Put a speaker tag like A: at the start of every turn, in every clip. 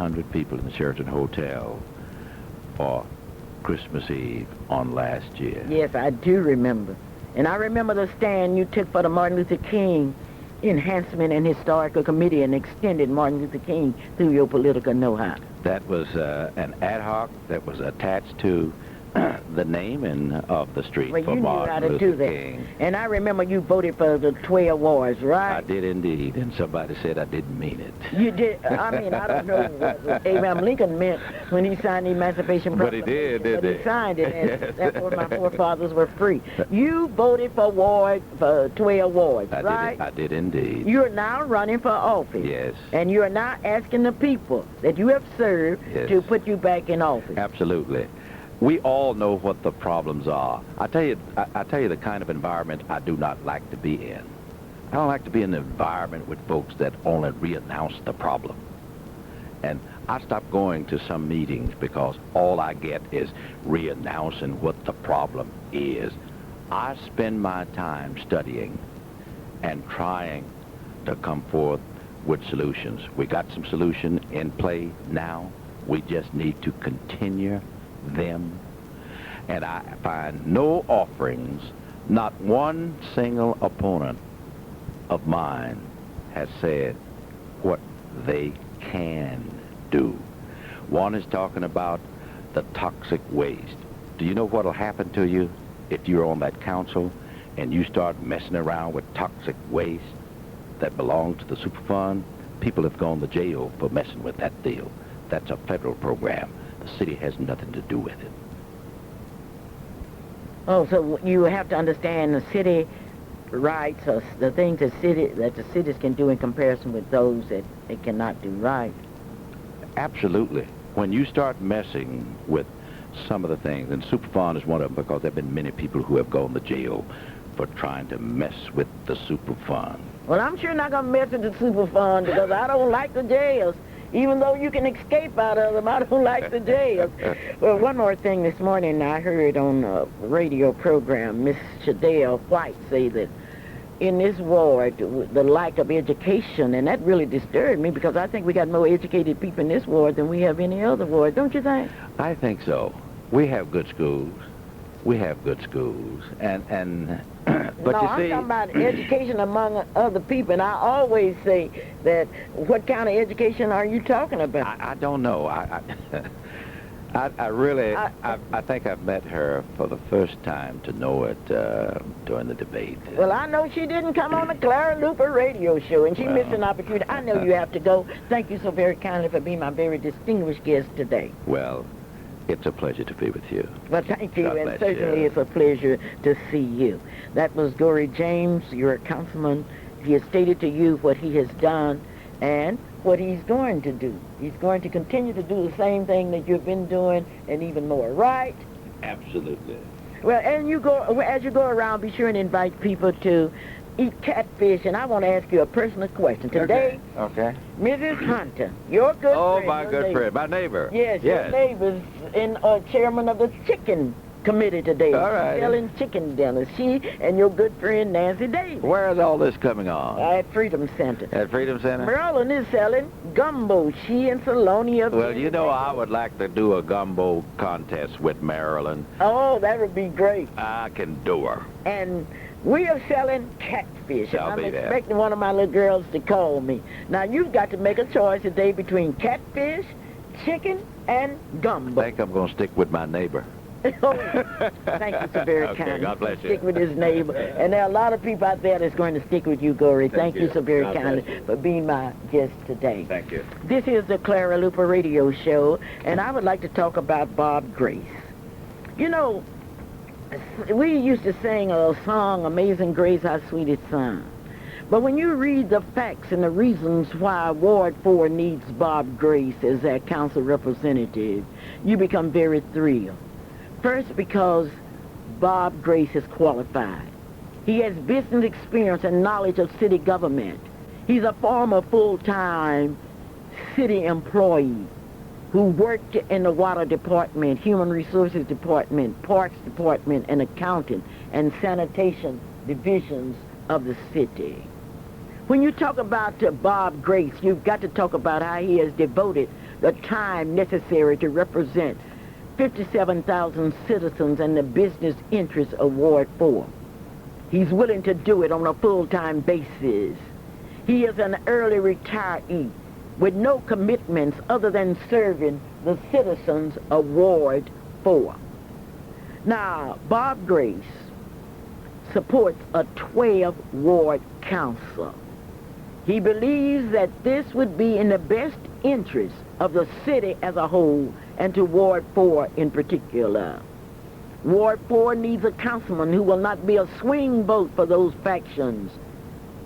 A: 1,500 people in the Sheraton Hotel for Christmas Eve on last year.
B: Yes, I do remember. And I remember the stand you took for the Martin Luther King Enhancement and Historical Committee and extended Martin Luther King through your political know-how.
A: That was an ad hoc that was attached to the naming of the street
B: Well,
A: for
B: you
A: Martin
B: knew how to
A: Luther
B: do that.
A: King.
B: And I remember you voted for the 12 wards, right?
A: I did indeed, and somebody said I didn't mean it.
B: You did. I mean, I don't know what Abraham Lincoln meant when he signed the Emancipation
A: But he
B: Proclamation.
A: did, didn't
B: But
A: he?
B: he signed it, and
A: Yes.
B: that's when my forefathers were free. You voted for 12 wards, right?
A: I did indeed.
B: You're now running for office.
A: Yes.
B: And you're now asking the people that you have served
A: Yes.
B: to put you back in office.
A: Absolutely. We all know what the problems are. I tell you the kind of environment I do not like to be in. I don't like to be in an environment with folks that only re-announce the problem. And I stopped going to some meetings because all I get is re-announcing what the problem is. I spend my time studying and trying to come forth with solutions. We got some solution in play now. We just need to continue them. And I find no offerings, not one single opponent of mine has said what they can do. One is talking about the toxic waste. Do you know what will happen to you if you're on that council and you start messing around with toxic waste that belongs to the Superfund? People have gone to jail for messing with that deal. That's a federal program. The city has nothing to do with it.
B: Oh, so you have to understand the city rights, or the things that the cities can do in comparison with those that they cannot do, right?
A: Absolutely. When you start messing with some of the things, and Superfund is one of them because there have been many people who have gone to jail for trying to mess with the Superfund.
B: Well, I'm sure not going to mess with the Superfund because I don't like the jails. Even though you can escape out of them, I don't like the jails. Well, one more thing this morning, I heard on a radio program, Miss Shadell White say that in this ward, the lack of education, and that really disturbed me because I think we got more educated people in this ward than we have any other ward, don't you think?
A: I think so. We have good schools. We have good schools, and but
B: no,
A: you
B: I'm
A: see,
B: talking about education among other people, and I always say that what kind of education are you talking about?
A: I don't know. I really, I think I've met her for the first time to know it during the debate.
B: Well, I know she didn't come on the Clara Luper radio show, and she missed an opportunity. I know you have to go. Thank you so very kindly for being my very distinguished guest today.
A: Well, it's a pleasure to be with you.
B: Well, thank you,
A: God
B: and
A: bless
B: certainly
A: you.
B: it's a pleasure to see you. That was Gory James, your councilman. He has stated to you what he has done and what he's going to do. He's going to continue to do the same thing that you've been doing and even more, right?
A: Absolutely.
B: Well, and as you go around, be sure and invite people to eat catfish, and I want to ask you a personal question. Today,
A: Okay.
B: Mrs. Hunter, your good friend.
A: My
B: your
A: good
B: neighbor.
A: friend, my neighbor.
B: Yes, your neighbor's chairman of the chicken committee today.
A: All right.
B: Selling chicken dinners. She and your good friend Nancy Davis.
A: Where is all this coming on?
B: At Freedom Center.
A: At Freedom Center?
B: Marilyn is selling gumbo. She and Salonia.
A: Well, you know, I would like to do a gumbo contest with Marilyn.
B: Oh, that would be great.
A: I can do her.
B: And we are selling catfish.
A: I'll
B: And
A: be
B: I'm
A: there.
B: expecting one of my little girls to call me. Now, you've got to make a choice today between catfish, chicken, and gumbo.
A: I think I'm going to stick with my neighbor.
B: Oh, thank you so very
A: Okay,
B: kindly.
A: God bless you.
B: Stick with his neighbor. And there are a lot of people out there that's going to stick with you, Gory. Thank you
A: you.
B: so very
A: God
B: kindly
A: bless you.
B: for being my guest today.
A: Thank you.
B: This is the Clara Luper radio show, and I would like to talk about Bob Grace. You know, we used to sing a song, Amazing Grace, How Sweet It Sounds. But when you read the facts and the reasons why Ward 4 needs Bob Grace as their council representative, you become very thrilled. First, because Bob Grace is qualified. He has business experience and knowledge of city government. He's a former full-time city employee who worked in the water department, human resources department, parks department, and accounting and sanitation divisions of the city. When you talk about Bob Grace, you've got to talk about how he has devoted the time necessary to represent 57,000 citizens and the business interests of Ward 4. He's willing to do it on a full-time basis. He is an early retiree with no commitments other than serving the citizens of Ward 4. Now, Bob Grace supports a 12-ward council. He believes that this would be in the best interest of the city as a whole and to Ward 4 in particular. Ward 4 needs a councilman who will not be a swing vote for those factions,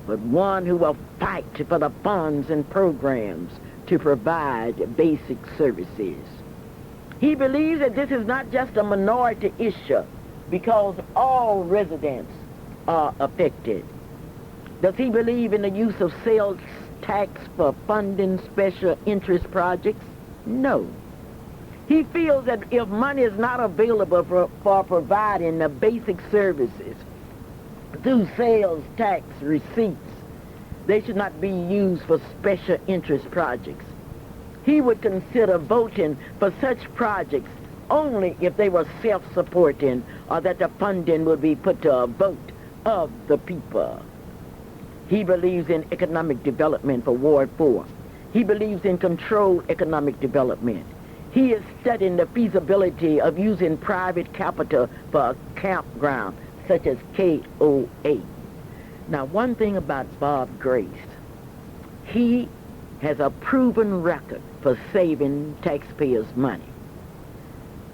B: but one who will fight for the funds and programs to provide basic services. He believes that this is not just a minority issue because all residents are affected. Does he believe in the use of sales tax for funding special interest projects? No. He feels that if money is not available for providing the basic services through sales tax receipts, they should not be used for special interest projects. He would consider voting for such projects only if they were self-supporting or that the funding would be put to a vote of the people. He believes in economic development for Ward 4. He believes in controlled economic development. He is studying the feasibility of using private capital for a campground, such as KOA. Now, one thing about Bob Grace, he has a proven record for saving taxpayers' money.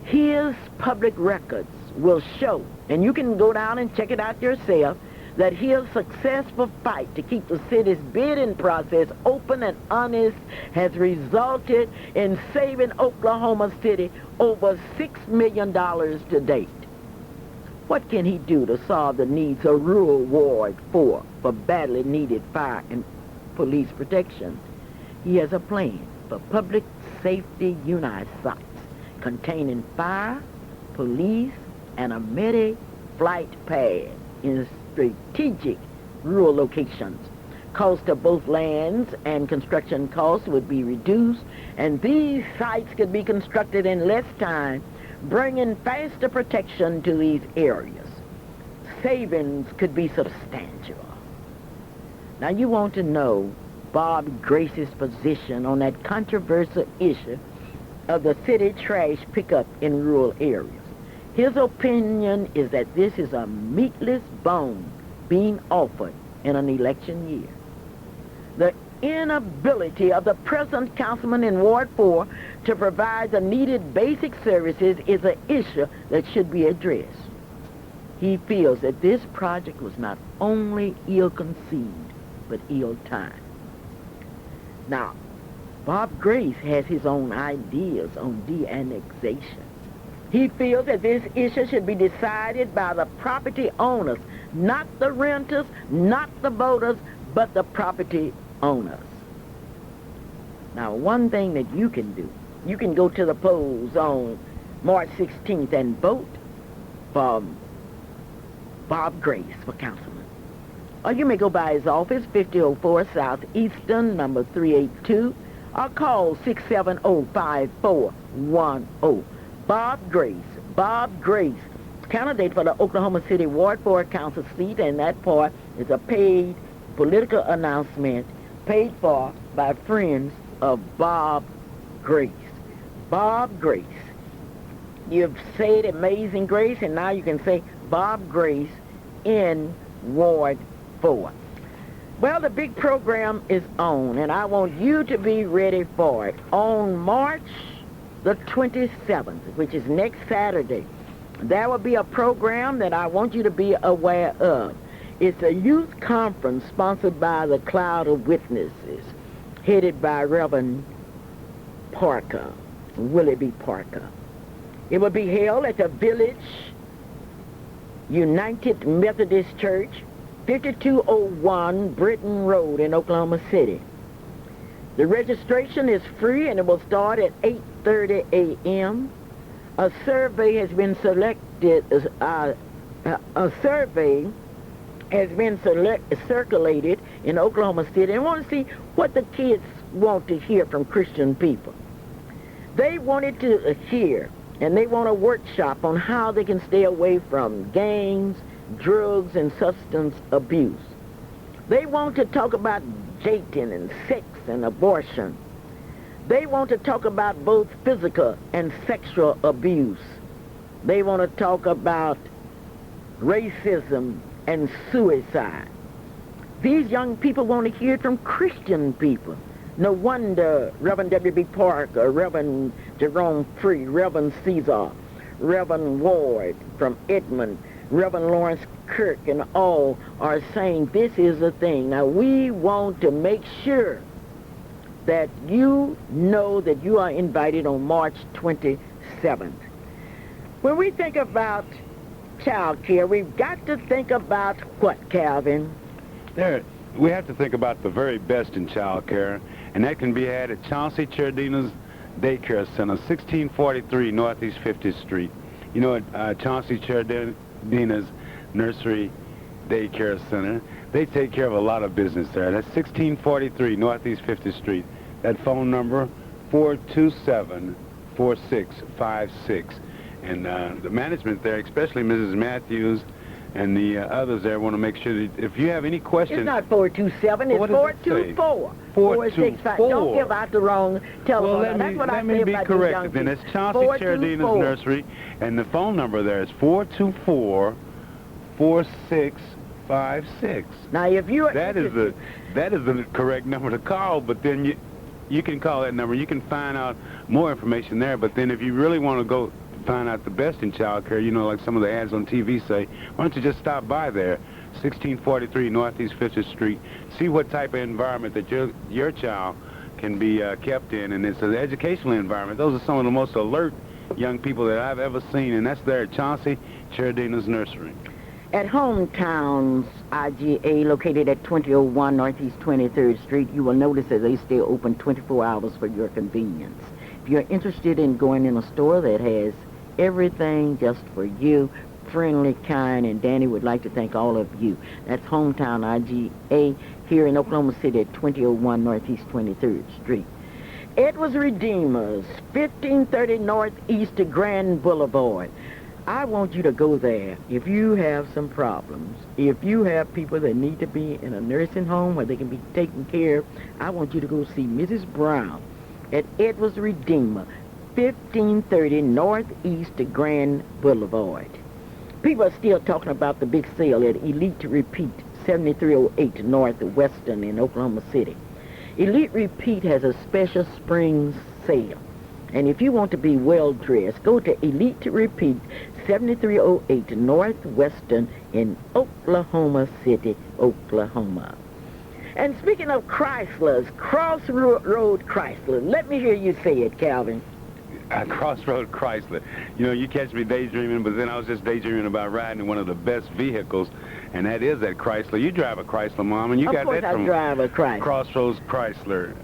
B: His public records will show, and you can go down and check it out yourself, that his successful fight to keep the city's bidding process open and honest has resulted in saving Oklahoma City over $6 million to date. What can he do to solve the needs of rural Ward 4 for badly needed fire and police protection? He has a plan for public safety unit sites containing fire, police, and a medi-flight pad in strategic rural locations. Cost of both lands and construction costs would be reduced, and these sites could be constructed in less time, bringing faster protection to these areas. Savings could be substantial. Now, you want to know Bob Grace's position on that controversial issue of the city trash pickup in rural areas. His opinion is that this is a meatless bone being offered in an election year. The inability of the present councilman in Ward 4 to provide the needed basic services is an issue that should be addressed. He feels that this project was not only ill-conceived, but ill-timed. Now, Bob Grace has his own ideas on de-annexation. He feels that this issue should be decided by the property owners, not the renters, not the voters, but the property owners. Now, one thing that you can do, you can go to the polls on March 16th and vote for Bob Grace for councilman. Or you may go by his office, 5004 South Eastern, number 382, or call 670-5410. Bob Grace, candidate for the Oklahoma City Ward 4 council seat, and that part is a paid political announcement paid for by friends of Bob Grace. Bob Grace. You've said Amazing Grace, and now you can say Bob Grace in Ward 4. Well, the big program is on, and I want you to be ready for it. On March the 27th, which is next Saturday, there will be a program that I want you to be aware of. It's a youth conference sponsored by the Cloud of Witnesses, headed by Reverend Parker, Willie B. Parker. It will be held at the Village United Methodist Church, 5201 Britton Road in Oklahoma City. The registration is free, and it will start at 8:30 a.m. A survey has been circulated in Oklahoma City, and want to see what the kids want to hear from Christian people. They wanted to hear, and they want a workshop on how they can stay away from gangs, drugs, and substance abuse. They want to talk about dating and sex and abortion. They want to talk about both physical and sexual abuse. They want to talk about racism and suicide. These young people want to hear it from Christian people. No wonder Reverend W.B. Parker, Reverend Jerome Free, Reverend Caesar, Reverend Ward from Edmond, Reverend Lawrence Kirk, and all are saying this is the thing. Now, we want to make sure that you know that you are invited on March 27th. When we think about child care, we've got to think about what, Calvin?
C: We have to think about the very best in child care, and that can be had at Chauncey Cherdina's Daycare Center, 1643 Northeast 50th Street. You know, at Chauncey Cherdina's Nursery Daycare Center, they take care of a lot of business there. That's 1643 Northeast 50th Street. That phone number, 427-4656. And the management there, especially Mrs. Matthews and the others there, want to make sure that if you have any questions...
B: It's not 427, it's 424. 465. Don't give out the wrong telephone.
C: Well, let me be correct. Then it's Chauncey Cherdina's Nursery, and the phone number there is 424-4656.
B: Now, if you are
C: that is the correct number to call, but then you can call that number. You can find out more information there, but then if you really want to go find out the best in child care, you know, like some of the ads on TV say, why don't you just stop by there, 1643 Northeast 50th Street, see what type of environment that your child can be kept in, and it's an educational environment. Those are some of the most alert young people that I've ever seen, and that's there at Chauncey Cherdina's Nursery.
B: At Hometowns IGA, located at 2001 Northeast 23rd Street, you will notice that they stay open 24 hours for your convenience. If you're interested in going in a store that has everything just for you, friendly, kind, and Danny would like to thank all of you. That's Hometown IGA here in Oklahoma City at 2001 Northeast 23rd Street. Edwards Redeemers, 1530 Northeast Grand Boulevard. I want you to go there if you have some problems. If you have people that need to be in a nursing home where they can be taken care of, I want you to go see Mrs. Brown at Edwards Redeemer, 1530 Northeast Grand Boulevard. People are still talking about the big sale at Elite Repeat, 7308 Northwestern in Oklahoma City. Elite Repeat has a special spring sale. And if you want to be well-dressed, go to Elite Repeat, 7308 Northwestern in Oklahoma City, Oklahoma. And speaking of Chryslers, Crossroad Chrysler, let me hear you say it, Calvin.
C: Crossroad Chrysler. You know, you catch me daydreaming, but then I was just daydreaming about riding in one of the best vehicles, and that is that Chrysler. You drive a Chrysler, Mom, and you got that from
B: drive a Chrysler.
C: Crossroads Chrysler.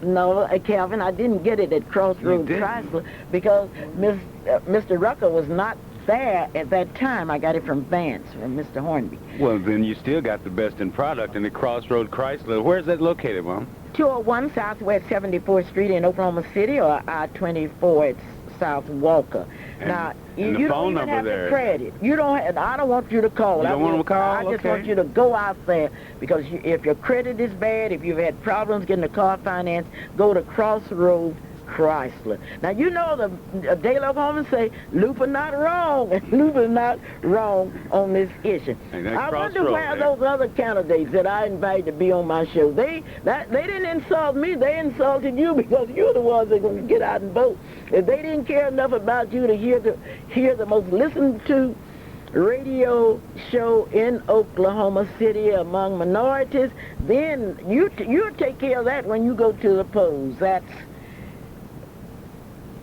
B: No, Calvin, I didn't get it at Crossroads Chrysler because Mr. Rucker was not there at that time. I got it from Vance, from Mr. Hornby.
C: Well, then you still got the best in product in the Crossroads Chrysler. Where's that located, Mom?
B: 201 Southwest 74th Street in Oklahoma City, or I-24 at South Walker. Now, you don't even have the credit. You don't. I don't want you to call.
C: You don't want to call?
B: I just want you to go out there because if your credit is bad, if you've had problems getting a car finance, go to Crossroads Chrysler. Now, you know the Daily Oklahoma say, Luper not wrong, and Luper not wrong on this issue. I wonder where those other candidates that I invited to be on my show, they didn't insult me, they insulted you because you're the ones that are going to get out and vote. If they didn't care enough about you to hear the most listened to radio show in Oklahoma City among minorities, then you take care of that when you go to the polls.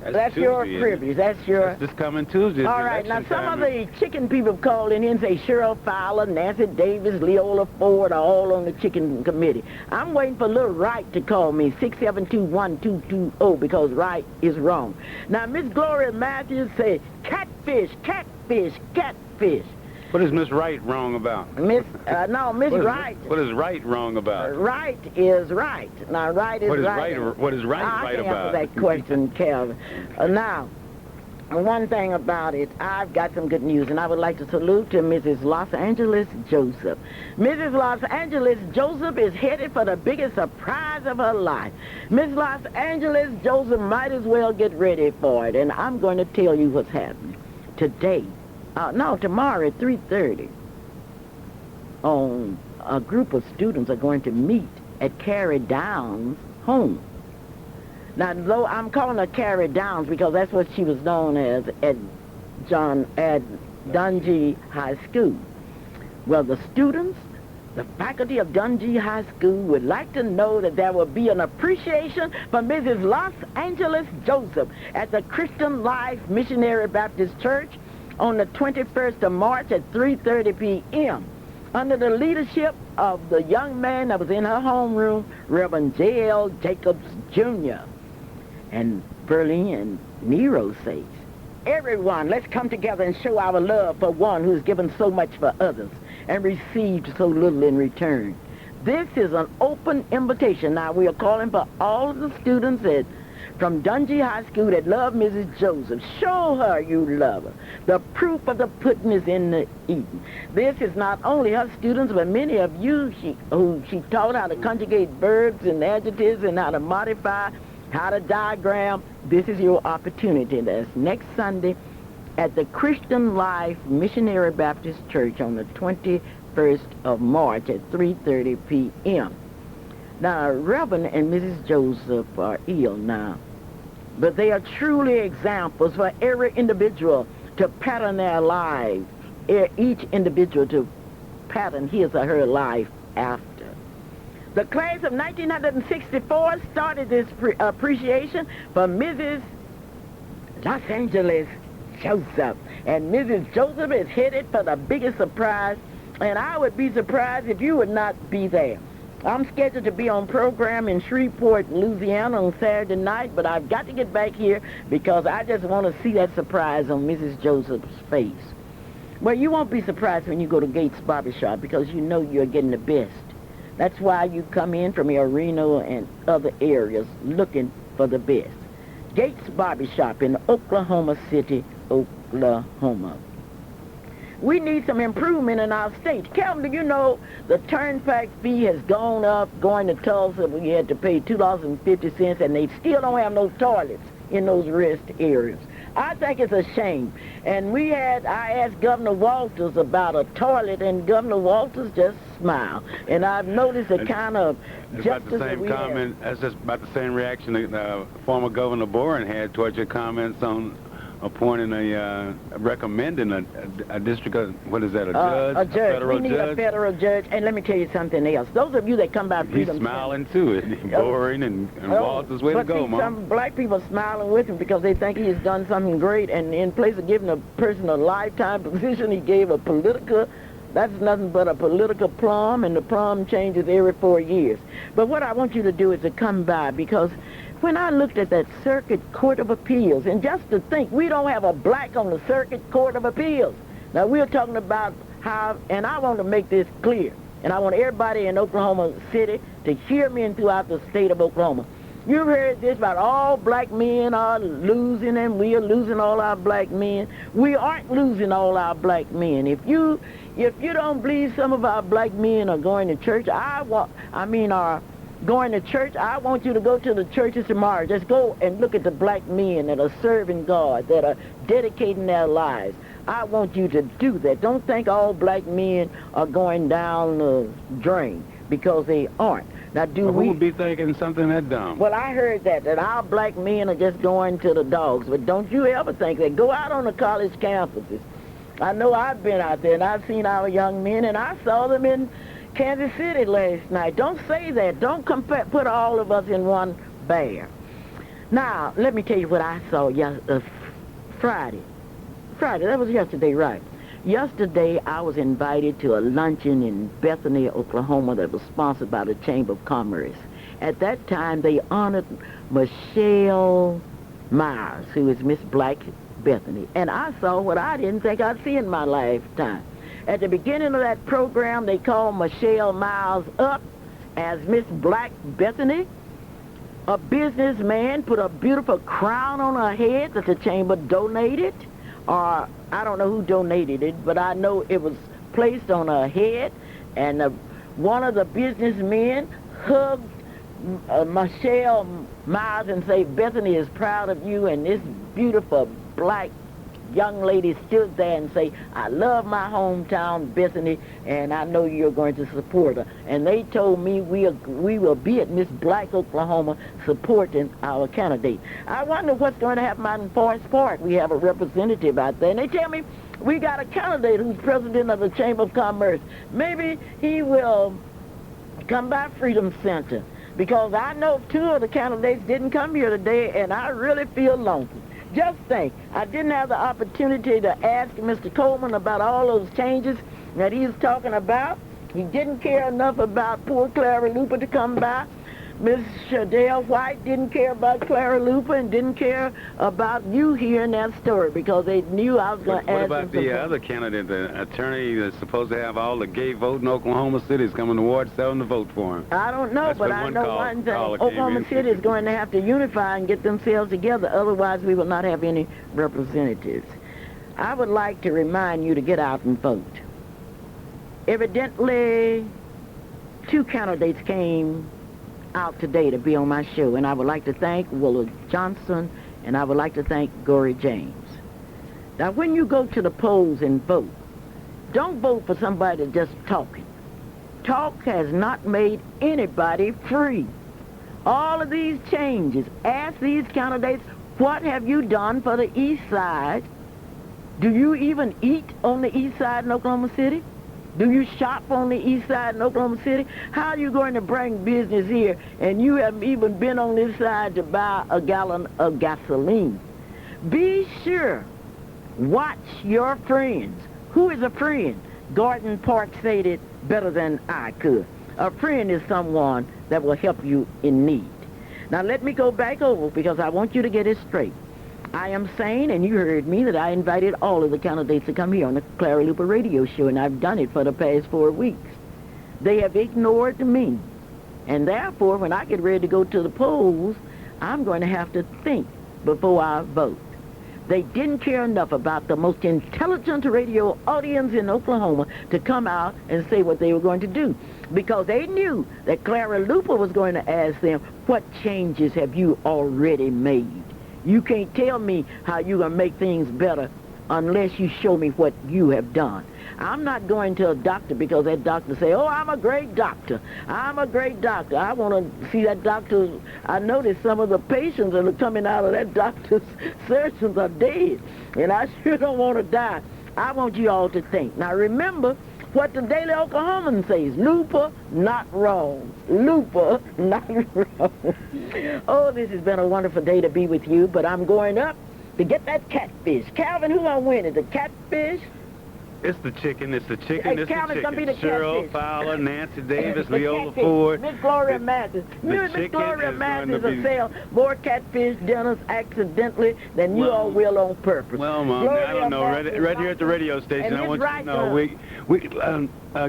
B: That's your privilege. That's
C: this coming Tuesday.
B: All right. Now, some of the chicken people called in here and say Cheryl Fowler, Nancy Davis, Leola Ford are all on the chicken committee. I'm waiting for little Wright to call me, 672-1220, because Wright is wrong. Now, Miss Gloria Matthews said catfish, catfish, catfish.
C: What is Miss Wright wrong about?
B: Miss Wright.
C: What is right wrong about?
B: Right is right. Now, right is
C: What is
B: right.
C: What is right
B: I
C: right
B: can
C: about?
B: answer that question, Calvin. Now, one thing about it, I've got some good news, and I would like to salute to Mrs. Los Angeles Joseph. Mrs. Los Angeles Joseph is headed for the biggest surprise of her life. Miss Los Angeles Joseph might as well get ready for it, and I'm going to tell you what's happening. Today, tomorrow at 3:30, a group of students are going to meet at Carrie Downs' home. Now, though I'm calling her Carrie Downs because that's what she was known as at Dungee High School. Well, the students, the faculty of Dungee High School would like to know that there will be an appreciation for Mrs. Los Angeles Joseph at the Christian Life Missionary Baptist Church on the 21st of March at 3:30 p.m. under the leadership of the young man that was in her homeroom, Reverend J.L. Jacobs, Jr. And Berlin Nero says, everyone, let's come together and show our love for one who's given so much for others and received so little in return. This is an open invitation. Now, we are calling for all of the students from Dungee High School that love Mrs. Joseph. Show her you love her. The proof of the pudding is in the eating. This is not only her students, but many of you who she taught how to conjugate verbs and adjectives and how to modify, how to diagram. This is your opportunity. That's next Sunday at the Christian Life Missionary Baptist Church on the 21st of March at 3:30 p.m. Now, Reverend and Mrs. Joseph are ill now, but they are truly examples for every individual to pattern their lives, each individual to pattern his or her life after. The class of 1964 started this appreciation for Mrs. Los Angeles Joseph. And Mrs. Joseph is headed for the biggest surprise, and I would be surprised if you would not be there. I'm scheduled to be on program in Shreveport, Louisiana on Saturday night, but I've got to get back here because I just want to see that surprise on Mrs. Joseph's face. Well, you won't be surprised when you go to Gates Barbershop because you know you're getting the best. That's why you come in from El Reno and other areas looking for the best. Gates Barbershop in Oklahoma City, Oklahoma. We need some improvement in our state. Calvin, do you know the turnpike fee has gone up? Going to Tulsa, we had to pay $2.50, and they still don't have no toilets in those rest areas. I think it's a shame. And I asked Governor Walters about a toilet, and Governor Walters just smiled. And I've noticed the kind of justice
C: about the same comment. That's just about the same reaction that former Governor Boren had towards your comments on appointing recommending a district, what is that, a judge?
B: A judge.
C: Federal
B: we need
C: judge?
B: a federal judge. And let me tell you something else. Those of you that come by Freedom
C: He's smiling too, isn't he? Boring and Walters, way to go, Mom.
B: Some black people smiling with him because they think he's done something great, and in place of giving a person a lifetime position, he gave a political, that's nothing but a political plum, and the plum changes every 4 years. But what I want you to do is to come by, because when I looked at that Circuit Court of Appeals, and just to think, we don't have a black on the Circuit Court of Appeals. Now, we're talking about how, and I want to make this clear, and I want everybody in Oklahoma City to hear me and throughout the state of Oklahoma. You've heard this about all black men are losing, and we are losing all our black men. We aren't losing all our black men. If you don't believe some of our black men are going to church, going to church, I want you to go to the churches tomorrow. Just go and look at the black men that are serving God, that are dedicating their lives. I want you to do that. Don't think all black men are going down the drain, because they aren't. Now,
C: who would be thinking something that dumb?
B: Well, I heard that our black men are just going to the dogs. But don't you ever think that. Go out on the college campuses. I know I've been out there, and I've seen our young men, and I saw them in Kansas City last night. Don't say that. Don't put all of us in one bear. Now, let me tell you what I saw Friday. That was yesterday, right? Yesterday, I was invited to a luncheon in Bethany, Oklahoma that was sponsored by the Chamber of Commerce. At that time, they honored Michelle Myers, who is Miss Black Bethany. And I saw what I didn't think I'd see in my lifetime. At the beginning of that program, they called Michelle Miles up as Miss Black Bethany. A businessman put a beautiful crown on her head that the chamber donated, or I don't know who donated it, but I know it was placed on her head, and one of the businessmen hugged Michelle Miles and said, Bethany is proud of you, and this beautiful black young lady stood there and say, I love my hometown, Bethany, and I know you're going to support her. And they told me we will be at Miss Black, Oklahoma, supporting our candidate. I wonder what's going to happen out in Forest Park. We have a representative out there, and they tell me we got a candidate who's president of the Chamber of Commerce. Maybe he will come by Freedom Center, because I know 2 of the candidates didn't come here today, and I really feel lonesome. Just think, I didn't have the opportunity to ask Mr. Coleman about all those changes that he's talking about. He didn't care enough about poor Clara Luper to come by. Miss Shadell White didn't care about Clara Luper and didn't care about you hearing that story, because they knew I was going to ask him.
C: What about the other candidate, the attorney that's supposed to have all the gay vote in Oklahoma City is coming to Ward 7 to vote for him?
B: I don't know, but I know one thing. Oklahoma
C: in.
B: City is going to have to unify and get themselves together. Otherwise, we will not have any representatives. I would like to remind you to get out and vote. Evidently, 2 candidates came out today to be on my show, and I would like to thank Willard Johnson, and I would like to thank Gory James. Now, when you go to the polls and vote, don't vote for somebody that's just talking. Talk has not made anybody free. All of these changes, ask these candidates, what have you done for the East Side? Do you even eat on the East Side in Oklahoma City? Do you shop on the East Side in Oklahoma City? How are you going to bring business here and you haven't even been on this side to buy a gallon of gasoline? Be sure, watch your friends. Who is a friend? Gordon Park said it better than I could. A friend is someone that will help you in need. Now let me go back over, because I want you to get it straight. I am saying, and you heard me, that I invited all of the candidates to come here on the Clara Luper radio show, and I've done it for the past 4 weeks. They have ignored me. And therefore, when I get ready to go to the polls, I'm going to have to think before I vote. They didn't care enough about the most intelligent radio audience in Oklahoma to come out and say what they were going to do, because they knew that Clara Luper was going to ask them, what changes have you already made? You can't tell me how you're going to make things better unless you show me what you have done. I'm not going to a doctor because that doctor say, oh, I'm a great doctor. I'm a great doctor. I want to see that doctor. I noticed some of the patients that are coming out of that doctor's surgeons are dead, and I sure don't want to die. I want you all to think. Now, remember what the Daily Oklahoman says. Luper, not wrong. Luper, not wrong. Oh, this has been a wonderful day to be with you, but I'm going up to get that catfish. Calvin, who gonna win? Is it catfish?
C: It's the chicken, it's the chicken,
B: Hey,
C: it's
B: Calvin's
C: the
B: gonna be
C: chicken.
B: the
C: Cheryl
B: catfish.
C: Fowler, Nancy Davis,
B: The
C: Leola
B: catfish.
C: Ford.
B: Miss Gloria Mathis. Miss
C: chicken
B: Gloria
C: is
B: Mathis
C: going to
B: will
C: be-
B: sell more catfish dinners accidentally than you all will on purpose.
C: Well, Mom,
B: Gloria
C: I don't know.
B: Mathis,
C: Right here at the radio station,
B: and
C: I
B: Miss
C: want you to
B: Wright,
C: know,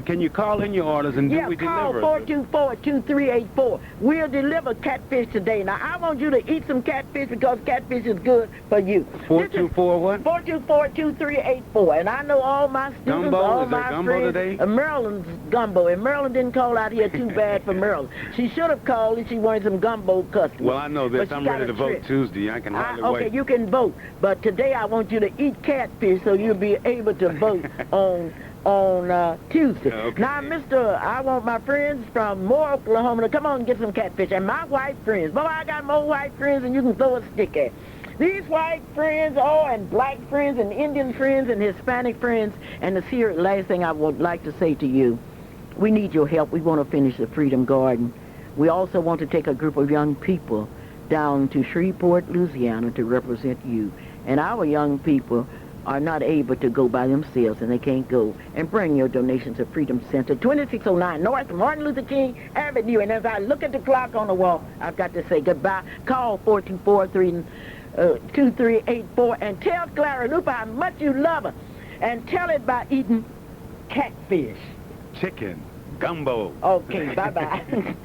C: can you call in your orders and
B: yeah,
C: do we
B: call
C: deliver?
B: 424-2384. We'll deliver catfish today. Now, I want you to eat some catfish because catfish is good for you.
C: 424 what?
B: 424-2384. And I know all my students,
C: Gumbo?
B: all
C: Is there
B: my
C: gumbo
B: friends.
C: today?
B: Maryland's gumbo. And Maryland didn't call out here too bad for Maryland. She should have called if she wanted some gumbo customers.
C: Well, I know this.
B: But
C: I'm
B: she got
C: ready to
B: a
C: vote
B: trip.
C: Tuesday. I can hardly
B: Okay,
C: wait.
B: you can vote. But today I want you to eat catfish so you'll be able to vote on Tuesday.
C: Okay.
B: Now, I want my friends from Moore, Oklahoma to come on and get some catfish. And my white friends. Boy, I got more white friends than you can throw a stick at. These white friends, and black friends, and Indian friends, and Hispanic friends. And the last thing I would like to say to you, we need your help. We want to finish the Freedom Garden. We also want to take a group of young people down to Shreveport, Louisiana to represent you. And our young people are not able to go by themselves, and they can't go. And bring your donations to Freedom Center, 2609 North Martin Luther King Avenue. And as I look at the clock on the wall, I've got to say goodbye. Call 424-2384 and tell Clara Luper how much you love her. And tell it by eating catfish.
C: Chicken. Gumbo.
B: Okay, bye-bye.